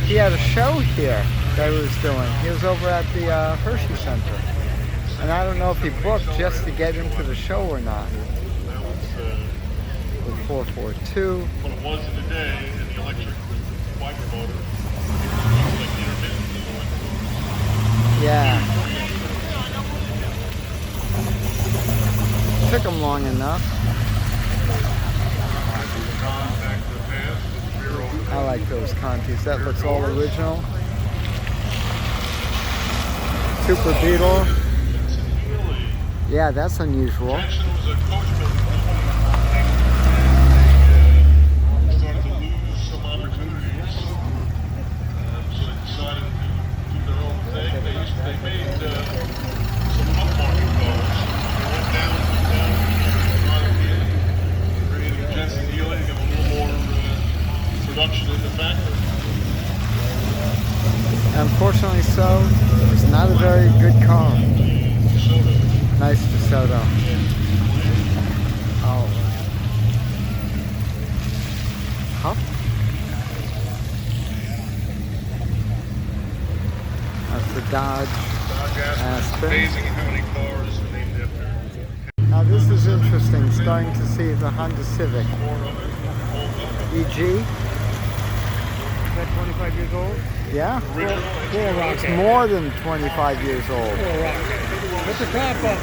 he had a show here that he was doing. He was over at the Hershey Center. And I don't know if he booked just to get into the show or not. 442. But it was in the day in the electric bike motor. Yeah. Took him long enough. I like those Contis. That looks all original. Super Beetle. Yeah, that's unusual. Unfortunately so, it's not a very good car. Nice DeSoto. Oh. Huh? That's the Dodge Aspen. Amazing how many cars are named after. Now this is interesting, starting to see the Honda Civic. EG. Is that 25 years old? Yeah. It's more than 25 years old. Put the top up.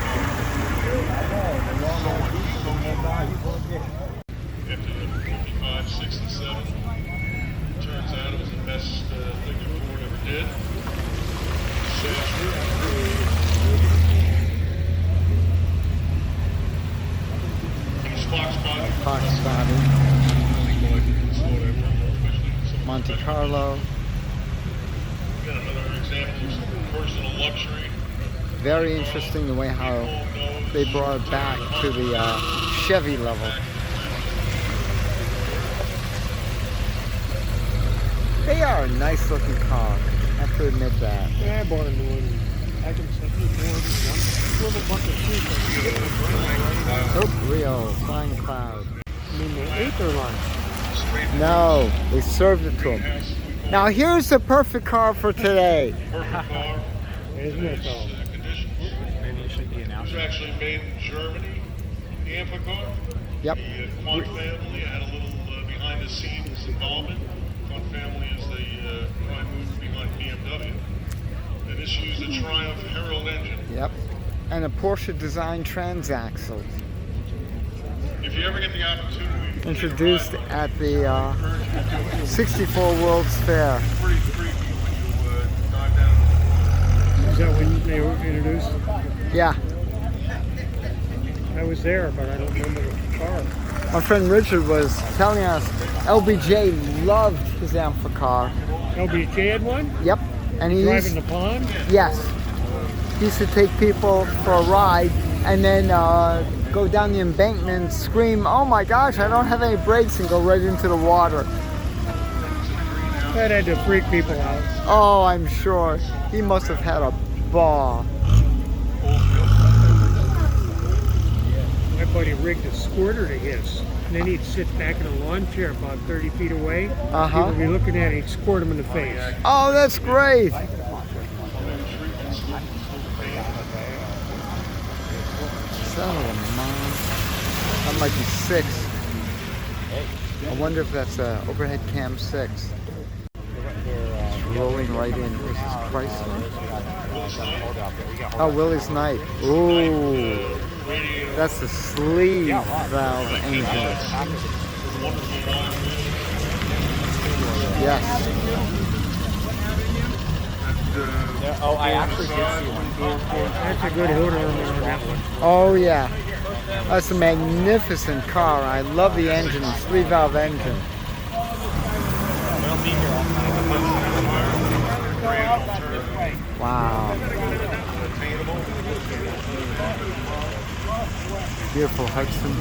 After the 55, 67, turns out it was the best thing that Ford ever did. Fox body. Monte Carlo. Got another example of some personal luxury. Very interesting the way how they brought it back to the Chevy level. They are a nice looking car. I have to admit that. Yeah, I bought a new one. I can set you one little bunch of Oh, Rio, Flying Cloud. I mean, they ate their lunch. No, they served it to them. Now here's the perfect car for today. Perfect car. Isn't it though? Maybe it should be announced. It was actually made in Germany, the AACA car. Yep. The Quant family had a little behind the scenes involvement. Quant family is the prime mover behind BMW. And this used a Triumph Herald engine. Yep. And a Porsche designed transaxle. If you ever get the opportunity. Introduced at the 64 World's Fair. Pretty creepy when you dive down. Is that when they were introduced? Yeah. I was there, but I don't remember the car. My friend Richard was telling us LBJ loved his Amphicar. LBJ had one? Yep. And he Driving the pond? Yes. He used to take people for a ride and then go down the embankment and scream, "Oh my gosh, I don't have any brakes," and go right into the water. That had to freak people out. Oh, I'm sure. He must have had a ball. My buddy rigged a squirter to his. And then he'd sit back in a lawn chair about 30 feet away. Uh-huh. People would be looking at it, he'd squirt him in the face. Oh, that's great. Son of a mom. That might be 6. I wonder if that's a overhead cam 6. It's rolling right in. This is Chrysler. Oh, Willie's Knight. Ooh. That's the sleeve valve engine. Yes. Oh, I actually did see one. That's a good hood on that one. Oh yeah, that's a magnificent car. I love the engine, the 3-valve engine. Wow. Beautiful Hudson.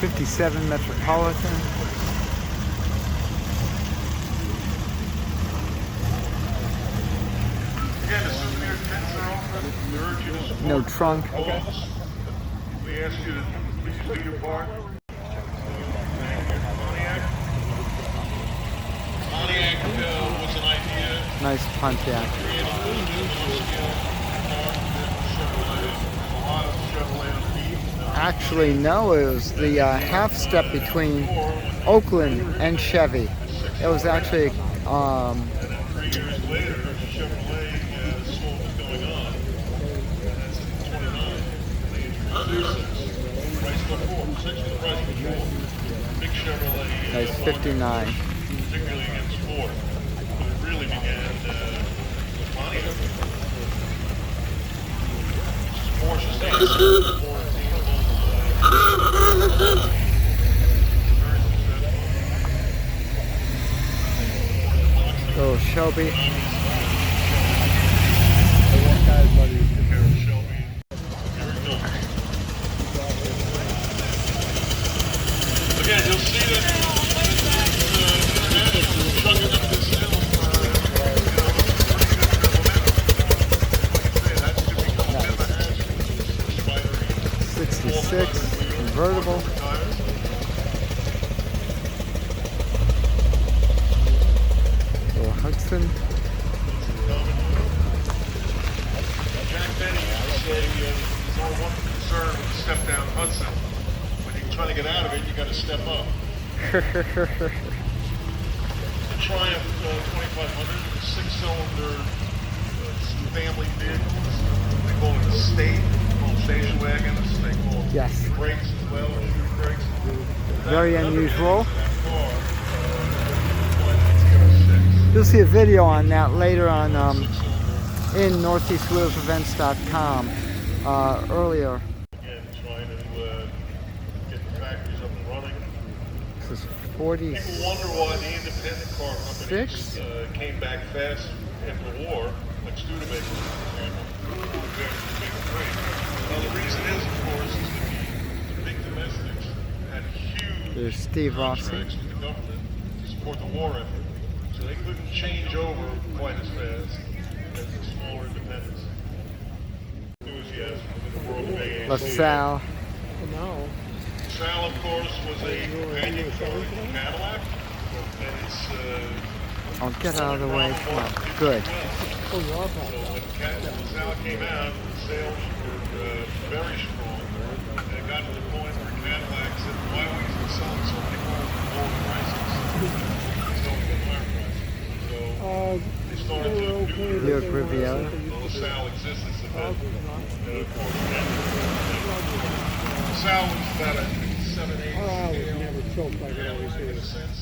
57 Metropolitan. No trunk. Okay. We ask you to please do your part. Pontiac was an idea. Nice Pontiac. Create a little bit of an upscale car for Chevrolet. There's a lot of Chevrolet on beat. Actually, no, it was the half step between Oakland and Chevy. It was actually And then 3 years later, Chevrolet saw what was going on. And that's in 29. They introduced their 6. Price before. 6 was the price before. Big Chevrolet. nice 59. Particularly against Ford. But it really began with Pontiac. Porsche stands for Little Shelby. Again, you'll see that international chugging up this hill that should become a bit of a hazard. Spider 66 convertible. Little Hudson. Jack Benny used to say there's only one concern with the step down Hudson. When you're trying to get out of it, you got to step up. The Triumph 2500, 6-cylinder family vehicles. They call it a state. They call them station wagons. They call them Yes. brakes as well, or shoe brakes. Very unusual. That car, 1906. You'll see a video on that later on in northeastwheelsevents.com earlier. Again, trying to get the factories up and running. This is 40. People wonder why the independent car companies came back fast after the war, like Studebaker, for example, compared to the big three. Well, the reason is, of course, is that the big domestics had huge There's Steve Rossi. contracts with the government to support the war effort. So they couldn't change over quite as fast as the smaller independents. Enthusiasm in the world of AACA. LaSalle. No. Sal, of course, was a companion car to Cadillac, and it's I'll get out of the way. Come on. Good. Oh, you're off. so when Sal came out, sales were very strong, and it got to the point where Cadillac said, "Why are we selling so many cars at lower prices? It's going to higher prices." So they started to do Buick Riviera. the LaSalle existence of that LaSalle was about a 7/8 Oh, I was scale. never choked like I Yeah, always in a do. sense.